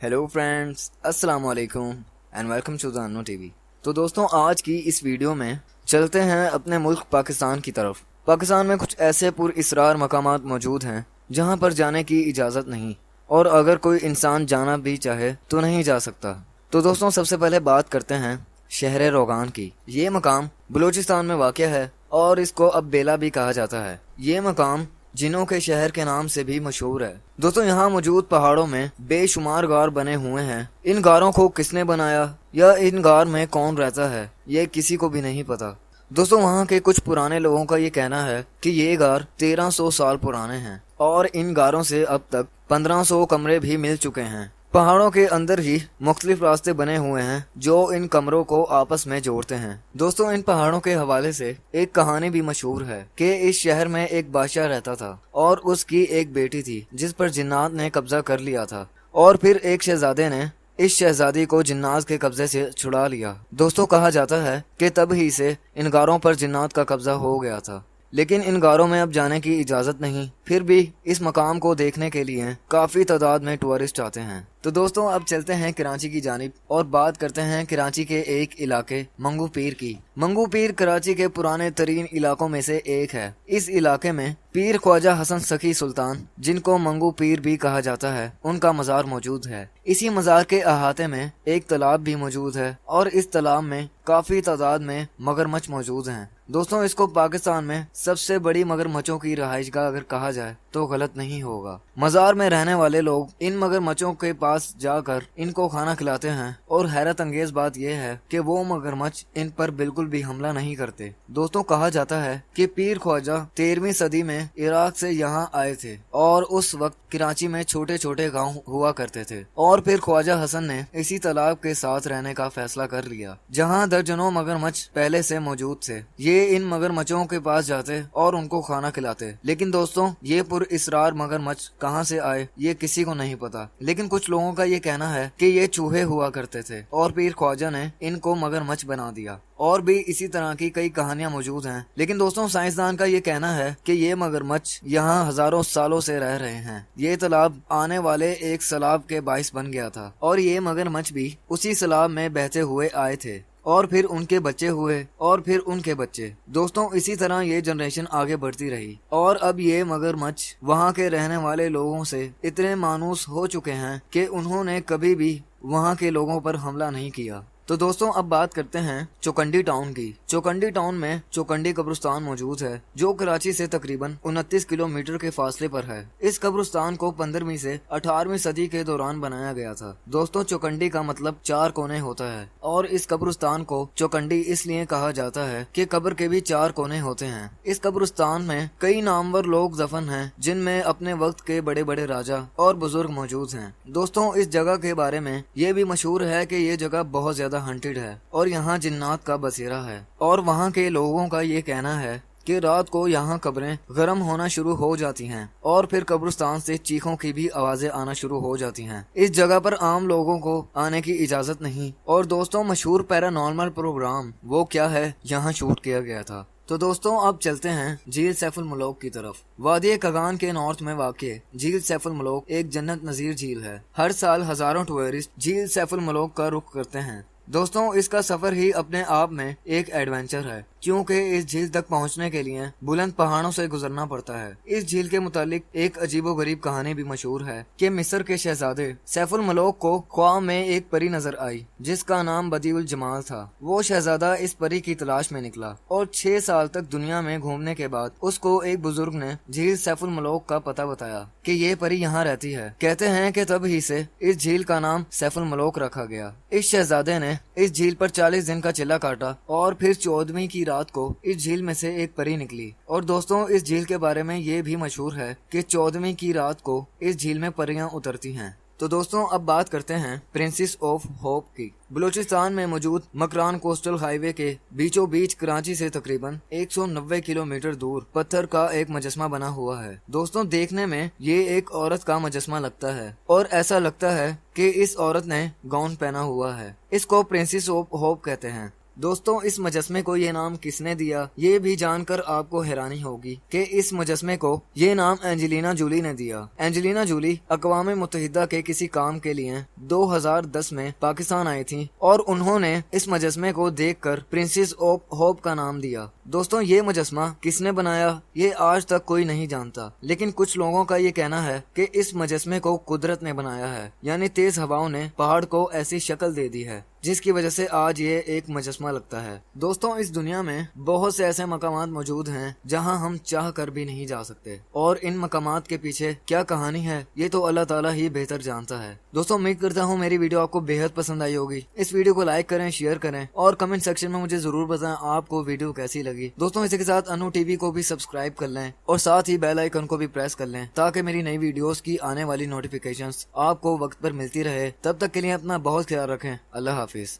Hello friends, अस्सलाम वालेकुम and welcome to the Annu TV. तो दोस्तों, आज की इस वीडियो में चलते हैं अपने मुल्क पाकिस्तान की तरफ। पाकिस्तान में कुछ ऐसे पुरअसरार मकामात मौजूद हैं जहां पर जाने की इजाज़त नहीं, और अगर कोई इंसान जाना भी चाहे तो नहीं जा सकता। तो दोस्तों, सबसे पहले बात करते हैं शहर रोगान की। ये मकाम बलूचिस्तान में वाक़या है और इसको अब बेला भी कहा जाता है। ये मकाम जिनों के शहर के नाम से भी मशहूर है। दोस्तों, यहाँ मौजूद पहाड़ों में बेशुमार गार बने हुए हैं। इन गारों को किसने बनाया या इन गार में कौन रहता है, ये किसी को भी नहीं पता। दोस्तों, वहाँ के कुछ पुराने लोगों का ये कहना है कि ये गार 1300 साल पुराने हैं और इन गारों से अब तक 1500 कमरे भी मिल चुके हैं। पहाड़ों के अंदर ही मुख्तलिफ रास्ते बने हुए हैं जो इन कमरों को आपस में जोड़ते हैं। दोस्तों, इन पहाड़ों के हवाले से एक कहानी भी मशहूर है कि इस शहर में एक बादशाह रहता था और उसकी एक बेटी थी जिस पर जिन्नात ने कब्जा कर लिया था, और फिर एक शहजादे ने इस शहजादी को जिन्नात के कब्जे से छुड़ा लिया। दोस्तों, कहा जाता है कि तब ही से इन गारों पर जिन्नात का कब्जा हो गया था, लेकिन इन गारों में अब जाने की इजाज़त नहीं। फिर भी इस मकाम को देखने के लिए काफ़ी तादाद में टूरिस्ट आते हैं। तो दोस्तों, अब चलते हैं कराची की जानिब और बात करते हैं कराची के एक इलाके मंगू पीर की। मंगू पीर कराची के पुराने तरीन इलाकों में से एक है। इस इलाके में पीर ख्वाजा हसन सखी सुल्तान, जिनको मंगू पीर भी कहा जाता है, उनका मज़ार मौजूद है। इसी मज़ार के अहाते में एक तालाब भी मौजूद है और इस तालाब में काफ़ी तादाद में मगरमच्छ मौजूद हैं। दोस्तों, इसको पाकिस्तान में सबसे बड़ी मगरमच्छों की रहायशगाह अगर कहा जाए तो गलत नहीं होगा। मज़ार में रहने वाले लोग इन मगरमच्छों के पास जाकर इनको खाना खिलाते हैं और हैरत अंगेज बात यह है कि वो मगरमच्छ इन पर बिल्कुल भी हमला नहीं करते। दोस्तों, कहा जाता है कि पीर ख्वाजा 13वीं सदी में इराक से यहाँ आए थे और उस वक्त कराची में छोटे छोटे गांव हुआ करते थे, और फिर ख्वाजा हसन ने इसी तालाब के साथ रहने का फैसला कर लिया जहाँ दर्जनों मगरमच्छ पहले से मौजूद थे। ये इन मगरमच्छों के पास जाते और उनको खाना खिलाते। लेकिन दोस्तों, ये पुरअसरार मगरमच्छ कहाँ से आए ये किसी को नहीं पता, लेकिन कुछ लोगों का ये कहना है कि ये चूहे हुआ करते थे और पीर ख्वाजा ने इनको मगरमच्छ बना दिया। और भी इसी तरह की कई कहानियां मौजूद हैं। लेकिन दोस्तों, साइंसदान का ये कहना है कि ये मगरमच्छ यहाँ हजारों सालों से रह रहे हैं। ये तालाब आने वाले एक सैलाब के बाइस बन गया था और ये मगरमच्छ भी उसी सैलाब में बहते हुए आए थे और फिर उनके बच्चे हुए और फिर उनके बच्चे। दोस्तों, इसी तरह ये जनरेशन आगे बढ़ती रही और अब ये मगरमच्छ वहाँ के रहने वाले लोगों से इतने मानूस हो चुके हैं कि उन्होंने कभी भी वहाँ के लोगों पर हमला नहीं किया। तो दोस्तों, अब बात करते हैं चौकंडी टाउन की। चौकंडी टाउन में चौकंडी कब्रिस्तान मौजूद है जो कराची से तकरीबन 29 किलोमीटर के फासले पर है। इस कब्रिस्तान को 15वीं से 18वीं सदी के दौरान बनाया गया था। दोस्तों, चौकंडी का मतलब 4 कोने होता है और इस कब्रिस्तान को चौकंडी इसलिए कहा जाता है कि कब्र के भी 4 कोने होते हैं। इस कब्रिस्तान में कई नामवर लोग दफन हैं जिनमें अपने वक्त के बड़े बड़े राजा और बुजुर्ग मौजूद हैं। दोस्तों, इस जगह के बारे में ये भी मशहूर है कि ये जगह बहुत ज्यादा हंटेड है और यहाँ जिन्नात का बसेरा है, और वहाँ के लोगों का ये कहना है कि रात को यहाँ कब्रें गर्म होना शुरू हो जाती हैं और फिर कब्रिस्तान से चीखों की भी आवाजें आना शुरू हो जाती हैं। इस जगह पर आम लोगों को आने की इजाजत नहीं। और दोस्तों, मशहूर पैरानॉर्मल प्रोग्राम वो क्या है यहाँ शूट किया गया था। तो दोस्तों, अब चलते हैं झील सैफुल मलोक की तरफ। वादी कगान के नॉर्थ में वाक़े झील सैफुल मलोक एक जन्नत नज़ीर झील है। हर साल हजारों टूरिस्ट झील सैफुल मलोक का रुख करते हैं। दोस्तों, इसका सफर ही अपने आप में एक एडवेंचर है क्योंकि इस झील तक पहुंचने के लिए बुलंद पहाड़ों से गुजरना पड़ता है। इस झील के मुतालिक एक अजीबोगरीब कहानी भी मशहूर है कि मिस्र के शहजादे सैफुल मलोक को ख्वाब में एक परी नजर आई जिसका नाम बदीउल जमाल था। वो शहजादा इस परी की तलाश में निकला और 6 साल तक दुनिया में घूमने के बाद उसको एक बुजुर्ग ने झील सैफुल मलोक का पता बताया कि ये परी यहाँ रहती है। कहते हैं कि तब ही से इस झील का नाम सैफुल मलोक रखा गया। इस शहजादे ने इस झील पर 40 दिन का चिल्ला काटा और फिर 14वीं की रात को इस झील में से एक परी निकली। और दोस्तों, इस झील के बारे में ये भी मशहूर है कि 14वीं की रात को इस झील में परियां उतरती हैं। तो दोस्तों, अब बात करते हैं प्रिंसेस ऑफ होप की। बलूचिस्तान में मौजूद मकरान कोस्टल हाईवे के बीचों बीच कराची से तकरीबन 190 किलोमीटर दूर पत्थर का एक मुजस्मा बना हुआ है। दोस्तों, देखने में ये एक औरत का मुजस्मा लगता है और ऐसा लगता है कि इस औरत ने गाउन पहना हुआ है। इसको प्रिंसेस ऑफ होप कहते हैं। दोस्तों इस मुजस्मे को ये नाम किसने दिया, ये भी जानकर आपको हैरानी होगी कि इस मुजस्मे को ये नाम एंजेलिना जूली ने दिया। एंजेलिना जूली अक़वाम मुत्तहिदा के किसी काम के लिए 2010 में पाकिस्तान आई थी और उन्होंने इस मुजस्मे को देखकर प्रिंसेस ऑफ होप का नाम दिया। दोस्तों ये मुजस्मा किसने बनाया ये आज तक कोई नहीं जानता, लेकिन कुछ लोगों का ये कहना है कि इस मुजस्मे को कुदरत ने बनाया है, यानी तेज हवाओं ने पहाड़ को ऐसी शक्ल दे दी है जिसकी वजह से आज ये एक मुजस्मा लगता है। दोस्तों इस दुनिया में बहुत से ऐसे मकामात मौजूद हैं जहां हम चाह कर भी नहीं जा सकते, और इन मकामात के पीछे क्या कहानी है ये तो अल्लाह ताला ही बेहतर जानता है। दोस्तों उम्मीद करता हूँ मेरी वीडियो आपको बेहद पसंद आई होगी। इस वीडियो को लाइक करें, शेयर करें और कमेंट सेक्शन में मुझे जरूर बताएं आपको वीडियो कैसी लगी। दोस्तों इसी के साथ अनु टीवी को भी सब्सक्राइब कर लें और साथ ही बेल आइकन को भी प्रेस कर लें ताकि मेरी नई वीडियोस की आने वाली नोटिफिकेशंस आपको वक्त पर मिलती रहे। तब तक के लिए अपना बहुत ख्याल रखें। अल्लाह हाफिज।